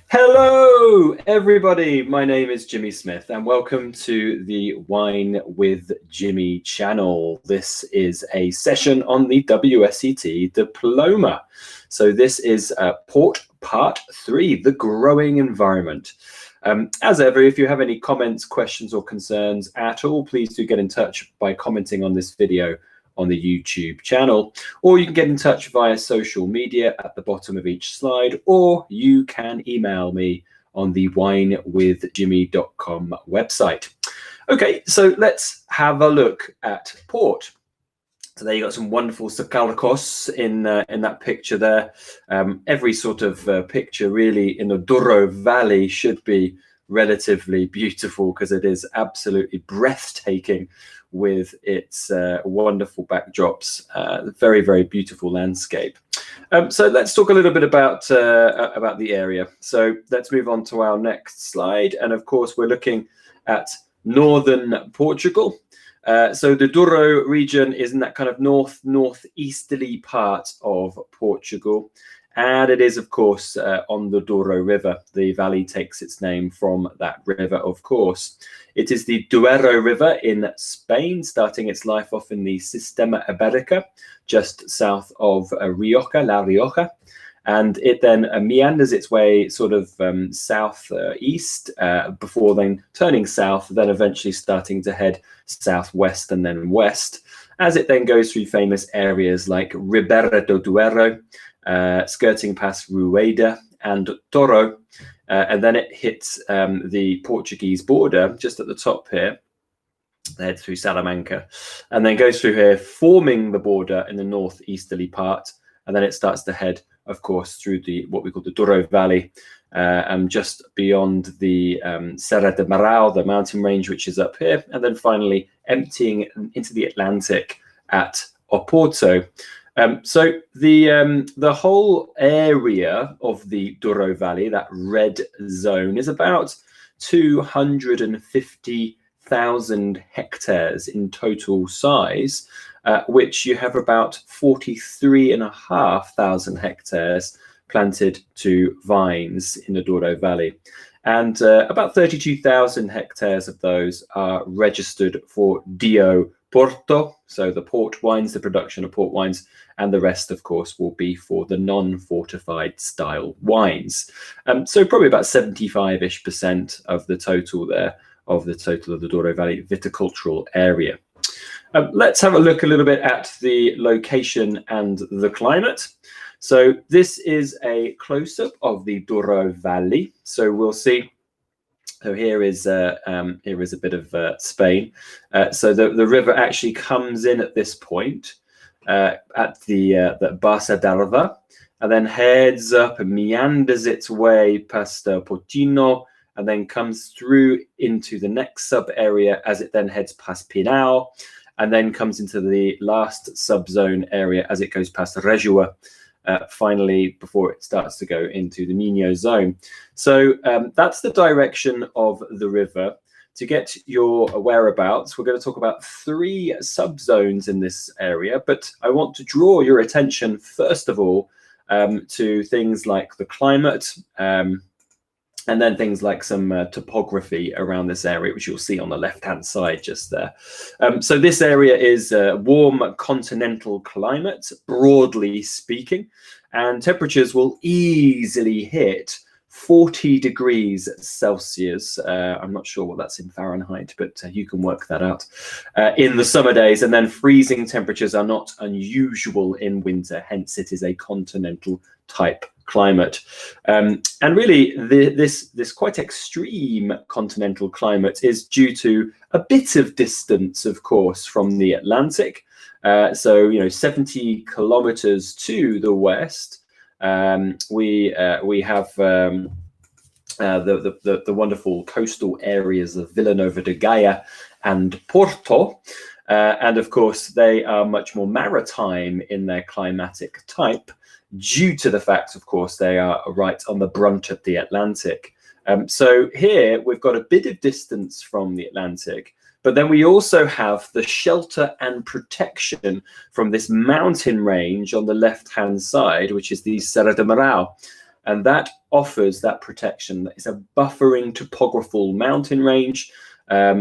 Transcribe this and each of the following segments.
Hello, everybody. My name is Jimmy Smith, and welcome to the Wine with Jimmy channel. This is a session on the WSET Diploma. So this is Port Part 3, the growing environment. As ever, if you have any comments, questions, or concerns at all, please do get in touch by commenting on this video on the YouTube channel, or you can get in touch via social media at the bottom of each slide, or you can email me on the winewithjimmy.com website. Okay, so let's have a look at port. So there you got some wonderful Calcos in that picture there. Every sort of picture really in the Douro Valley should be relatively beautiful because it is absolutely breathtaking with its wonderful backdrops. Very, very beautiful landscape. So let's talk a little bit about the area. So let's move on to our next slide. And of course, we're looking at northern Portugal. So the Douro region is in that kind of northeasterly part of Portugal. And it is, of course, on the Douro River. The valley takes its name from that river, of course. It is the Duero River in Spain, starting its life off in the Sistema Ibérica, just south of Rioja, La Rioja. And it then meanders its way sort of southeast before then turning south, then eventually starting to head southwest and then west, as it then goes through famous areas like Ribeira do Duero, skirting past Rueda and Toro, and then it hits the Portuguese border just at the top here, heads through Salamanca, and then goes through here, forming the border in the northeasterly part, and then it starts to head, of course, through what we call the Douro Valley, just beyond the Serra de Marau, the mountain range, which is up here, and then finally emptying into the Atlantic at Oporto. So the whole area of the Douro Valley, that red zone, is about 250,000 hectares in total size, which you have about 43,500 hectares planted to vines in the Douro Valley. And about 32,000 hectares of those are registered for Dio Porto, so the port wines, the production of port wines, and the rest, of course, will be for the non-fortified style wines. So probably about 75-ish% of the total there, of the total of the Douro Valley viticultural area. Let's have a look a little bit at the location and the climate. So this is a close-up of the Douro Valley. So we'll see. So here is a bit of Spain. So the river actually comes in at this point at the Bassa d'Arva, and then heads up and meanders its way past Portino, and then comes through into the next sub area as it then heads past Pinau, and then comes into the last subzone area as it goes past Rejua. Finally, before it starts to go into the Minho zone. So that's the direction of the river. To get your whereabouts, we're going to talk about 3 subzones in this area, but I want to draw your attention, first of all, to things like the climate, and then things like some topography around this area, which you'll see on the left-hand side just there. So this area is a warm continental climate, broadly speaking, and temperatures will easily hit 40 degrees Celsius. I'm not sure what that's in Fahrenheit, but you can work that out in the summer days. And then freezing temperatures are not unusual in winter, hence it is a continental type climate. And really this quite extreme continental climate is due to a bit of distance, of course, from the Atlantic. So 70 kilometers to the west, we have the wonderful coastal areas of Villanova de Gaia and Porto. And of course, they are much more maritime in their climatic type, due to the fact, of course, they are right on the brunt of the Atlantic. So here we've got a bit of distance from the Atlantic, but then we also have the shelter and protection from this mountain range on the left-hand side, which is the Serra de Marau. and that offers that protection. It's a buffering topographical mountain range,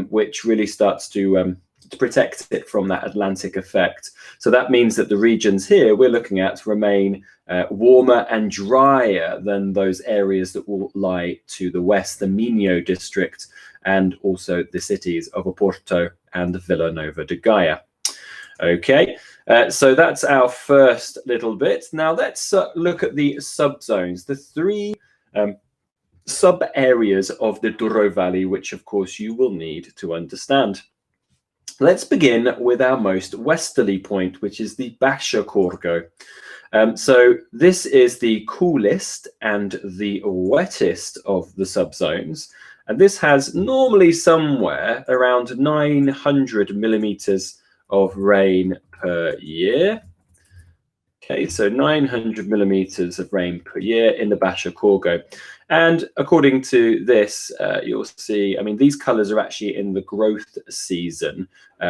which really starts to protect it from that Atlantic effect. So that means that the regions here we're looking at remain warmer and drier than those areas that will lie to the west, the Minho district, and also the cities of Oporto and Vila Nova de Gaia. Okay, so that's our first little bit. Now let's look at the subzones, the three sub areas of the Douro Valley, which of course you will need to understand. Let's begin with our most westerly point, which is the Baixa Corgo. So this is the coolest and the wettest of the subzones, and this has normally somewhere around 900 millimeters of rain per year. Okay, so 900 millimeters of rain per year in the Baixa Corgo. And according to this, you'll see, I mean, these colors are actually in the growth season.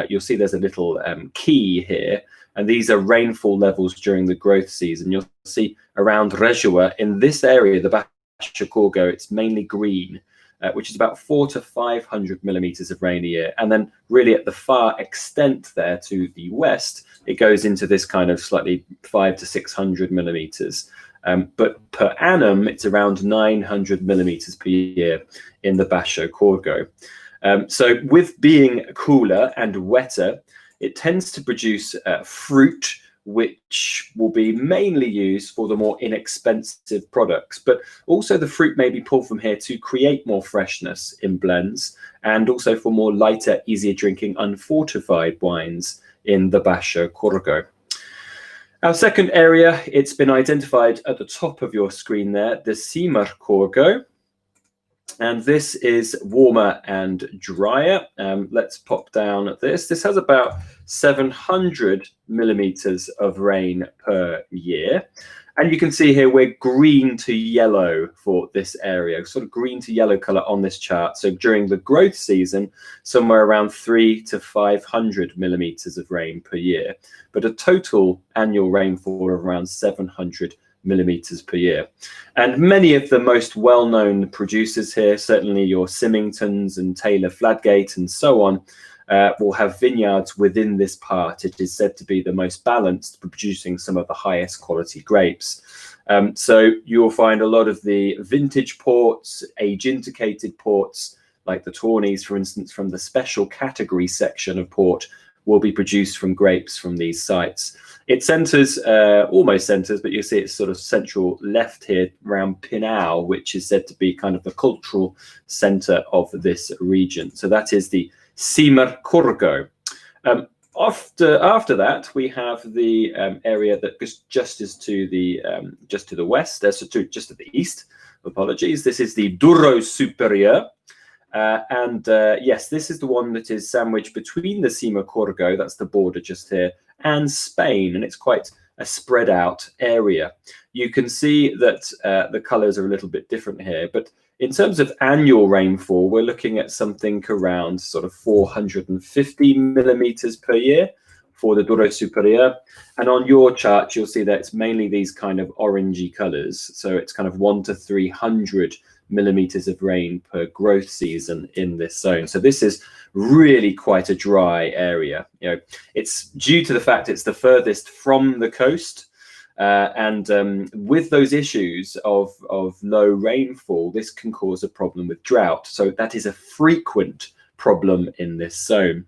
You'll see there's a little key here, and these are rainfall levels during the growth season. You'll see around Rejua, in this area, the Baixa Corgo, it's mainly green, which is about 400 to 500 millimeters of rain a year. And then really at the far extent there to the west, it goes into this kind of slightly 500 to 600 millimeters. But per annum, it's around 900 millimeters per year in the Baixa Corgo. So with being cooler and wetter, it tends to produce fruit, which will be mainly used for the more inexpensive products. But also the fruit may be pulled from here to create more freshness in blends, and also for more lighter, easier drinking, unfortified wines in the Baixa Corgo. Our second area, it's been identified at the top of your screen there, the Sema Corico. And this is warmer and drier. Let's pop down at this. This has about 700 millimeters of rain per year. And you can see here we're green to yellow for this area, sort of green to yellow color on this chart. So during the growth season, somewhere around 300 to 500 millimeters of rain per year, but a total annual rainfall of around 700 millimeters per year. And many of the most well-known producers here, certainly your Symingtons and Taylor Fladgate and so on, will have vineyards within this part. It is said to be the most balanced, producing some of the highest quality grapes. So you'll find a lot of the vintage ports, age-indicated ports, like the Tawneys, for instance, from the special category section of port, will be produced from grapes from these sites. It centres, almost centres, but you see it's sort of central left here around Pinau, which is said to be kind of the cultural centre of this region. So that is the Sema Corico. After that, we have the area that just is to the west, just to the east. Apologies. This is the Douro Superior. Yes, this is the one that is sandwiched between the Sema Corico, that's the border just here, and Spain, and it's quite a spread out area. You can see that the colors are a little bit different here, but in terms of annual rainfall, we're looking at something around sort of 450 millimeters per year for the Douro Superior. And on your chart, you'll see that it's mainly these kind of orangey colors. So it's kind of 100 to 300 millimeters of rain per growth season in this zone. So this is really quite a dry area. You know, it's due to the fact it's the furthest from the coast. With those issues of low rainfall, this can cause a problem with drought. So that is a frequent problem in this zone.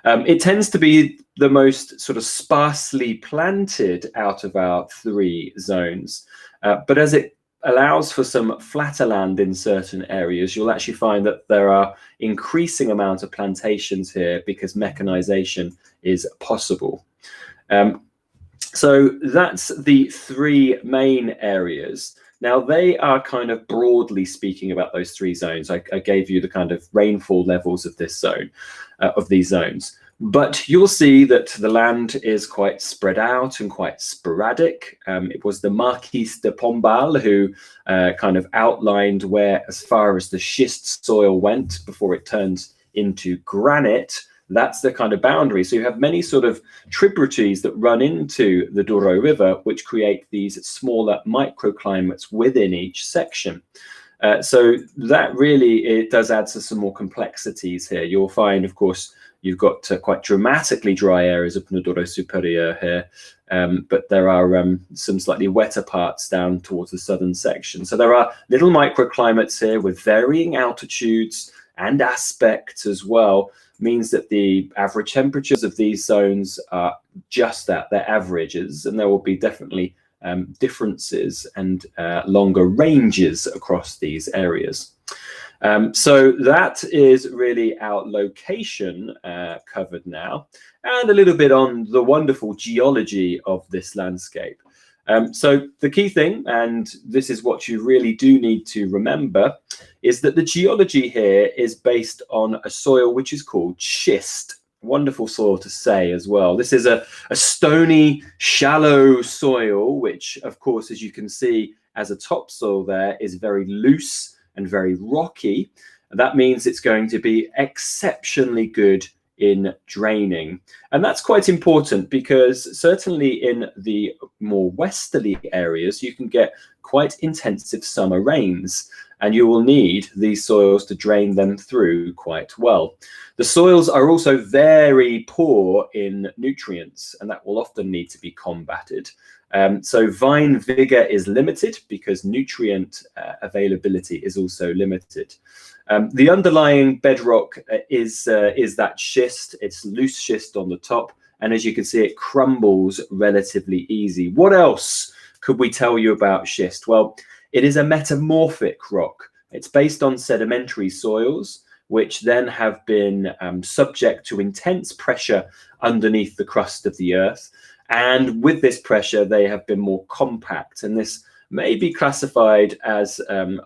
It tends to be the most sort of sparsely planted out of our three zones. But as it allows for some flatter land in certain areas, you'll actually find that there are increasing amounts of plantations here because mechanization is possible. So that's the three main areas. Now they are kind of broadly speaking about those three zones. I gave you the kind of rainfall levels of this zone, of these zones. But you'll see that the land is quite spread out and quite sporadic. It was the Marquis de Pombal who kind of outlined where, as far as the schist soil went before it turned into granite, that's the kind of boundary. So you have many sort of tributaries that run into the Douro River, which create these smaller microclimates within each section. So that really, it does add to some more complexities here. You'll find, of course, you've got quite dramatically dry areas up in the Douro Superior here, but there are some slightly wetter parts down towards the southern section. So there are little microclimates here with varying altitudes and aspects as well. Means that the average temperatures of these zones are just that, they're averages, and there will be definitely differences and longer ranges across these areas. So that is really our location covered now, and a little bit on the wonderful geology of this landscape. So the key thing, and this is what you really do need to remember, is that the geology here is based on a soil which is called schist. Wonderful soil to say as well. This is a stony, shallow soil, which, of course, as you can see as a topsoil there, is very loose and very rocky. That means it's going to be exceptionally good in draining. And that's quite important because certainly in the more westerly areas, you can get quite intensive summer rains, and you will need these soils to drain them through quite well. The soils are also very poor in nutrients, and that will often need to be combated. So vine vigor is limited because nutrient availability is also limited. The underlying bedrock is that schist. It's loose schist on the top, and as you can see, it crumbles relatively easy. What else could we tell you about schist? Well, it is a metamorphic rock. It's based on sedimentary soils, which then have been subject to intense pressure underneath the crust of the earth. And with this pressure, they have been more compact. And this may be classified as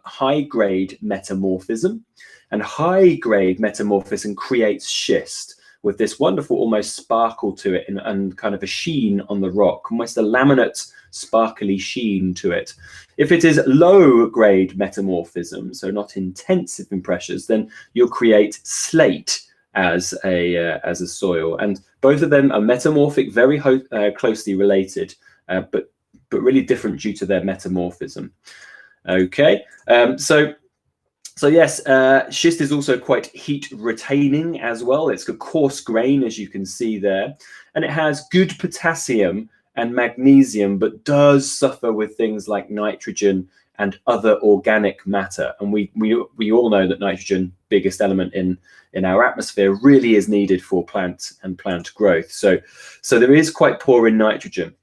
high-grade metamorphism. And high-grade metamorphism creates schist with this wonderful almost sparkle to it and kind of a sheen on the rock, almost a laminate sparkly sheen to it. If it is low-grade metamorphism, so not intensive in pressures, then you'll create slate as a soil, and both of them are metamorphic, very closely related, but really different due to their metamorphism. Okay, so yes, schist is also quite heat retaining as well. It's a coarse grain, as you can see there, and it has good potassium and magnesium, but does suffer with things like nitrogen and other organic matter. And we all know that nitrogen, biggest element in our atmosphere, really is needed for plant growth. So there is quite poor in nitrogen.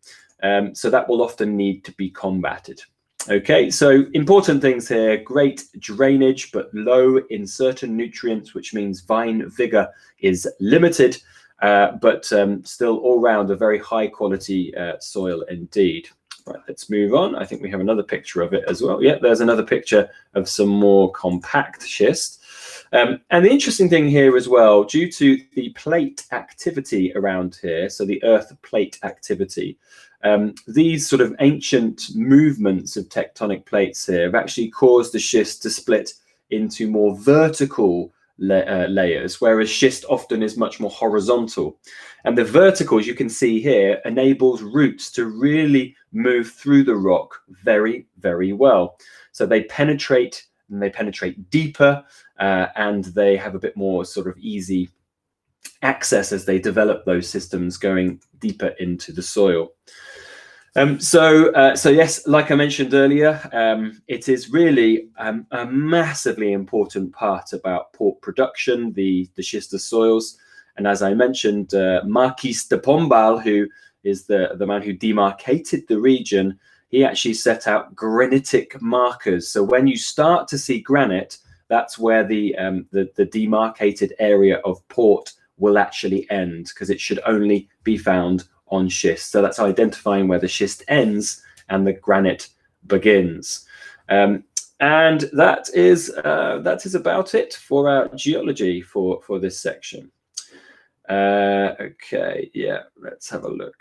So that will often need to be combated. Okay, so important things here: great drainage, but low in certain nutrients, which means vine vigor is limited, but still all round a very high quality soil indeed. Right, let's move on. I think we have another picture of it as well. Yeah, there's another picture of some more compact schist. And the interesting thing here as well, due to the plate activity around here, so the earth plate activity, these sort of ancient movements of tectonic plates here have actually caused the schist to split into more vertical layers, whereas schist often is much more horizontal. And the vertical, as you can see here, enables roots to really move through the rock very, very well. So they penetrate, and they penetrate deeper, and they have a bit more sort of easy access as they develop those systems going deeper into the soil. So yes, like I mentioned earlier, it is really a massively important part about port production, the schistous soils. And as I mentioned, Marquis de Pombal, who is the man who demarcated the region, he actually set out granitic markers. So when you start to see granite, that's where the demarcated area of port will actually end, because it should only be found on schist. So that's identifying where the schist ends and the granite begins. And that is about it for our geology for this section. Okay, yeah, let's have a look.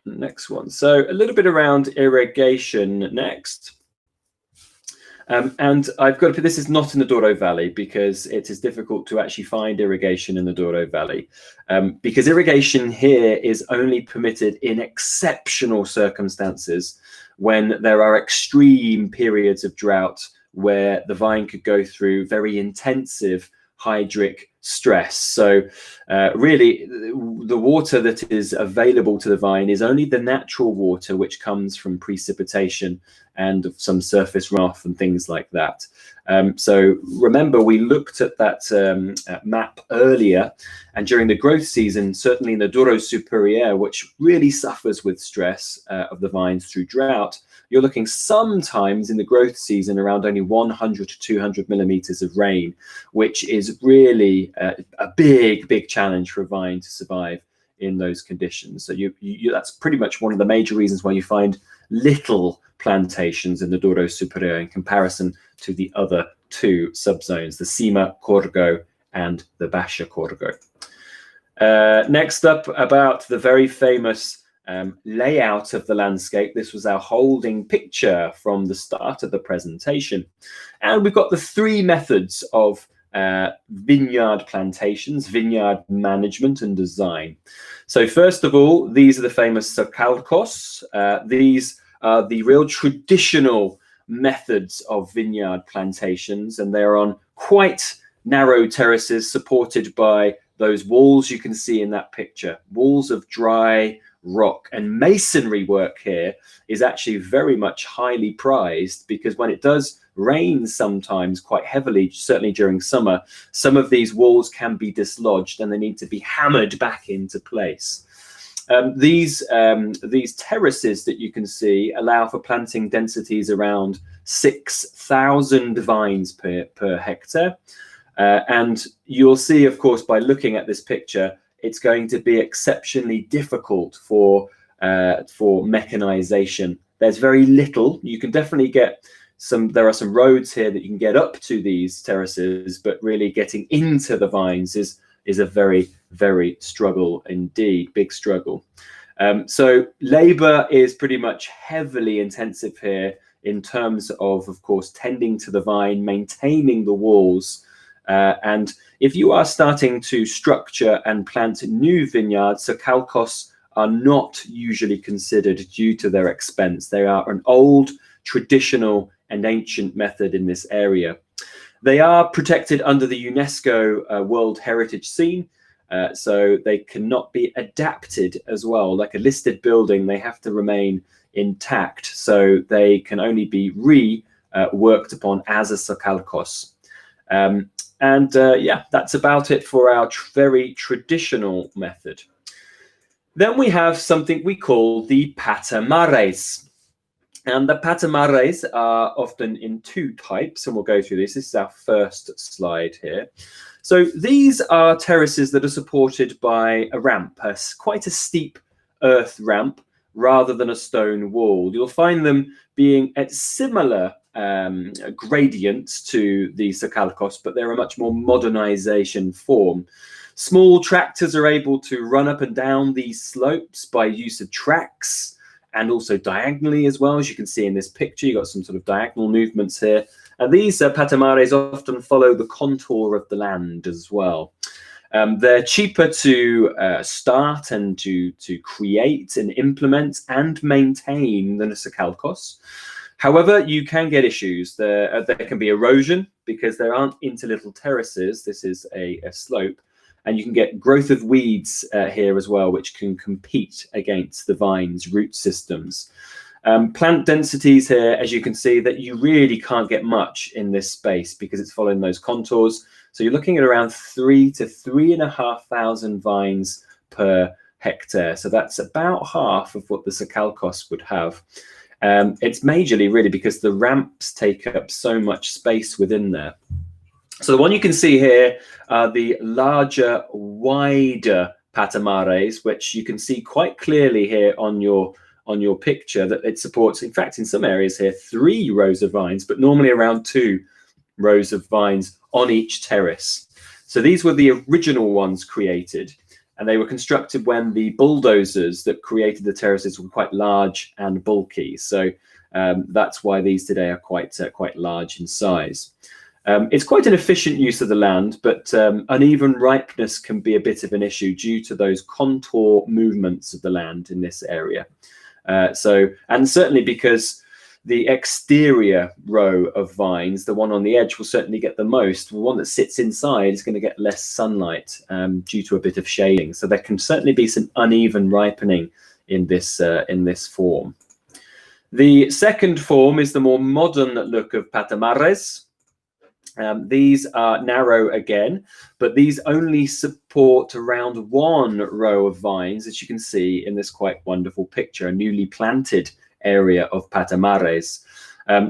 Next one. So a little bit around irrigation next. And I've got to put, this is not in the Douro Valley because it is difficult to actually find irrigation in the Douro Valley, because irrigation here is only permitted in exceptional circumstances when there are extreme periods of drought where the vine could go through very intensive hydric stress. So really the water that is available to the vine is only the natural water which comes from precipitation and some surface runoff and things like that. So remember, we looked at that map earlier, and during the growth season, certainly in the Douro Superior, which really suffers with stress of the vines through drought, you're looking sometimes in the growth season around only 100 to 200 millimeters of rain, which is really a big challenge for a vine to survive in those conditions. So that's pretty much one of the major reasons why you find little plantations in the Douro Superior in comparison to the other two subzones, the Sema Corico and the Baixa Corico. Next up, about the very famous layout of the landscape. This was our holding picture from the start of the presentation. And we've got the three methods of vineyard plantations, vineyard management and design. So first of all, these are the famous Calcos. These are the real traditional methods of vineyard plantations, and they're on quite narrow terraces supported by those walls you can see in that picture, walls of dry rock. And masonry work here is actually very much highly prized, because when it does rain sometimes quite heavily, certainly during summer, some of these walls can be dislodged and they need to be hammered back into place. These terraces that you can see allow for planting densities around 6,000 vines per hectare. And you'll see, of course, by looking at this picture, it's going to be exceptionally difficult for mechanization. There's very little. You can definitely get there are some roads here that you can get up to these terraces, but really getting into the vines is a very struggle indeed, big struggle. So labor is pretty much heavily intensive here in terms of course, tending to the vine, maintaining the walls. And if you are starting to structure and plant new vineyards, so Calcos are not usually considered due to their expense. They are an old, traditional and ancient method in this area. They are protected under the UNESCO World Heritage Scene, so they cannot be adapted as well. Like a listed building, they have to remain intact, so they can only be worked upon as a Calcos. Yeah, that's about it for our very traditional method. Then we have something we call the Patamares. And the Patamares are often in two types, and we'll go through this. This is our first slide here. So these are terraces that are supported by a ramp, quite a steep earth ramp, rather than a stone wall. You'll find them being at similar gradients to the Calcos, but they're a much more modernization form. Small tractors are able to run up and down these slopes by use of tracks, and also diagonally as well. As you can see in this picture, you've got some sort of diagonal movements here. And these Patamares often follow the contour of the land as well. They're cheaper to start and to create and implement and maintain than a Calcos. However, you can get issues. There can be erosion because there aren't interlittle terraces. This is a slope. And you can get growth of weeds here as well, which can compete against the vine's root systems. Plant densities here, as you can see, that you really can't get much in this space because it's following those contours. So you're looking at around 3,000 to 3,500 vines per hectare. So that's about half of what the Calcos would have. It's majorly really because the ramps take up so much space within there. So the one you can see here are the larger, wider Patamares, which you can see quite clearly here on your picture that it supports, in fact, in some areas here, 3 rows of vines, but normally around 2 rows of vines on each terrace. So these were the original ones created, and they were constructed when the bulldozers that created the terraces were quite large and bulky. So That's why these today are quite large in size. It's quite an efficient use of the land, but uneven ripeness can be a bit of an issue due to those contour movements of the land in this area. And certainly because the exterior row of vines, the one on the edge, will certainly get the most. The one that sits inside is going to get less sunlight due to a bit of shading. So there can certainly be some uneven ripening in this form. The second form is the more modern look of Patamares. These are narrow again, but these only support around one row of vines, as you can see in this quite wonderful picture, a newly planted area of Patamares.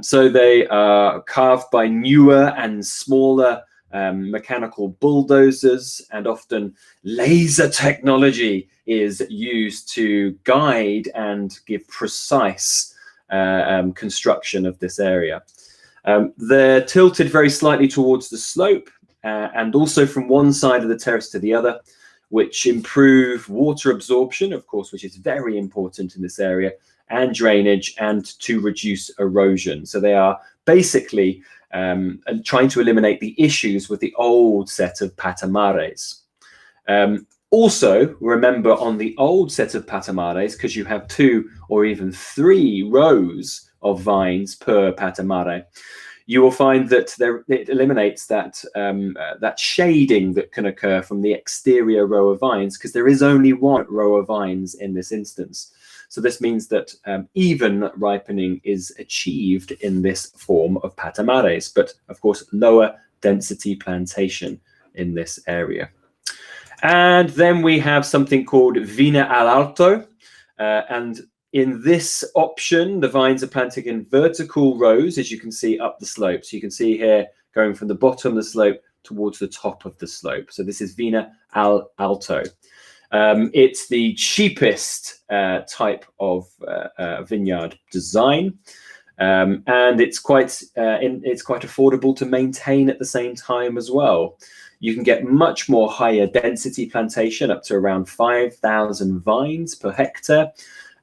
So they are carved by newer and smaller mechanical bulldozers, and often laser technology is used to guide and give precise construction of this area. They're tilted very slightly towards the slope and also from one side of the terrace to the other, which improve water absorption, of course, which is very important in this area, and drainage, and to reduce erosion. So they are basically trying to eliminate the issues with the old set of Patamares. Also, remember on the old set of Patamares, because you have 2 or even 3 rows of vines per Patamare, you will find that it eliminates that that shading that can occur from the exterior row of vines, because there is only one row of vines in this instance. So this means that even ripening is achieved in this form of Patamares, but of course lower density plantation in this area. And then we have something called Verna Alto, and in this option, the vines are planted in vertical rows, as you can see up the slope. So you can see here going from the bottom of the slope towards the top of the slope. So this is Verna Alto. It's the cheapest type of vineyard design, and it's quite affordable to maintain at the same time as well. You can get much more higher density plantation, up to around 5,000 vines per hectare.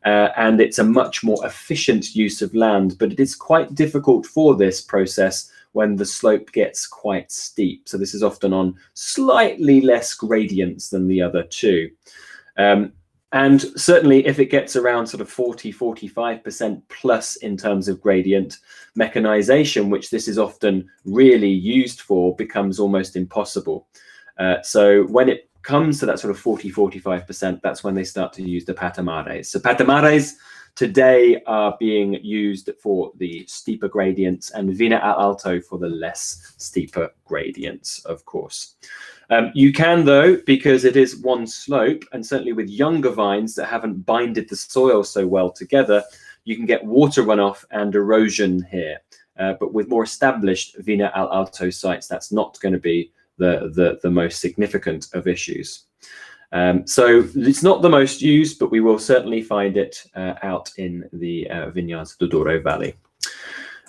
And it's a much more efficient use of land, but it is quite difficult for this process when the slope gets quite steep. So this is often on slightly less gradients than the other two. And certainly if it gets around sort of 40–45% plus in terms of gradient, mechanization, which this is often really used for, becomes almost impossible. So when it comes to that sort of 40–45%, that's when they start to use the Patamares. So Patamares today are being used for the steeper gradients, and Verna Alto for the less steeper gradients, of course. You can, though, because it is one slope, and certainly with younger vines that haven't binded the soil so well together, you can get water runoff and erosion here. But with more established Verna Alto sites, that's not going to be the most significant of issues. So it's not the most used, but we will certainly find it out in the vineyards of the Douro Valley.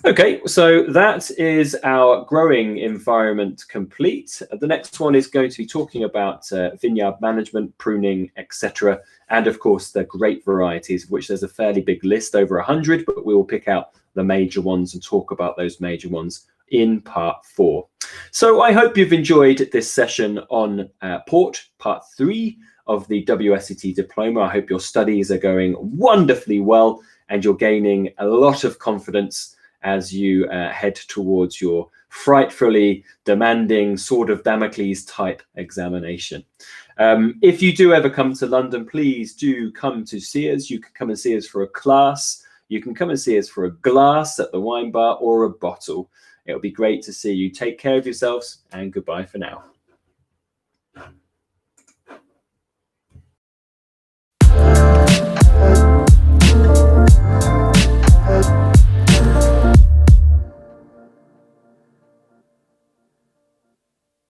Okay, so that is our growing environment complete. The next one is going to be talking about vineyard management, pruning, etc. And of course, the grape varieties, of which there's a fairly big list, over 100, but we will pick out the major ones and talk about those major ones in part 4. So I hope you've enjoyed this session on port, part 3 of the WSET Diploma. I hope your studies are going wonderfully well and you're gaining a lot of confidence as you head towards your frightfully demanding Sword of Damocles type examination. If you do ever come to London, please do come to see us. You can come and see us for a class. You can come and see us for a glass at the wine bar or a bottle. It'll be great to see you. Take care of yourselves, and goodbye for now.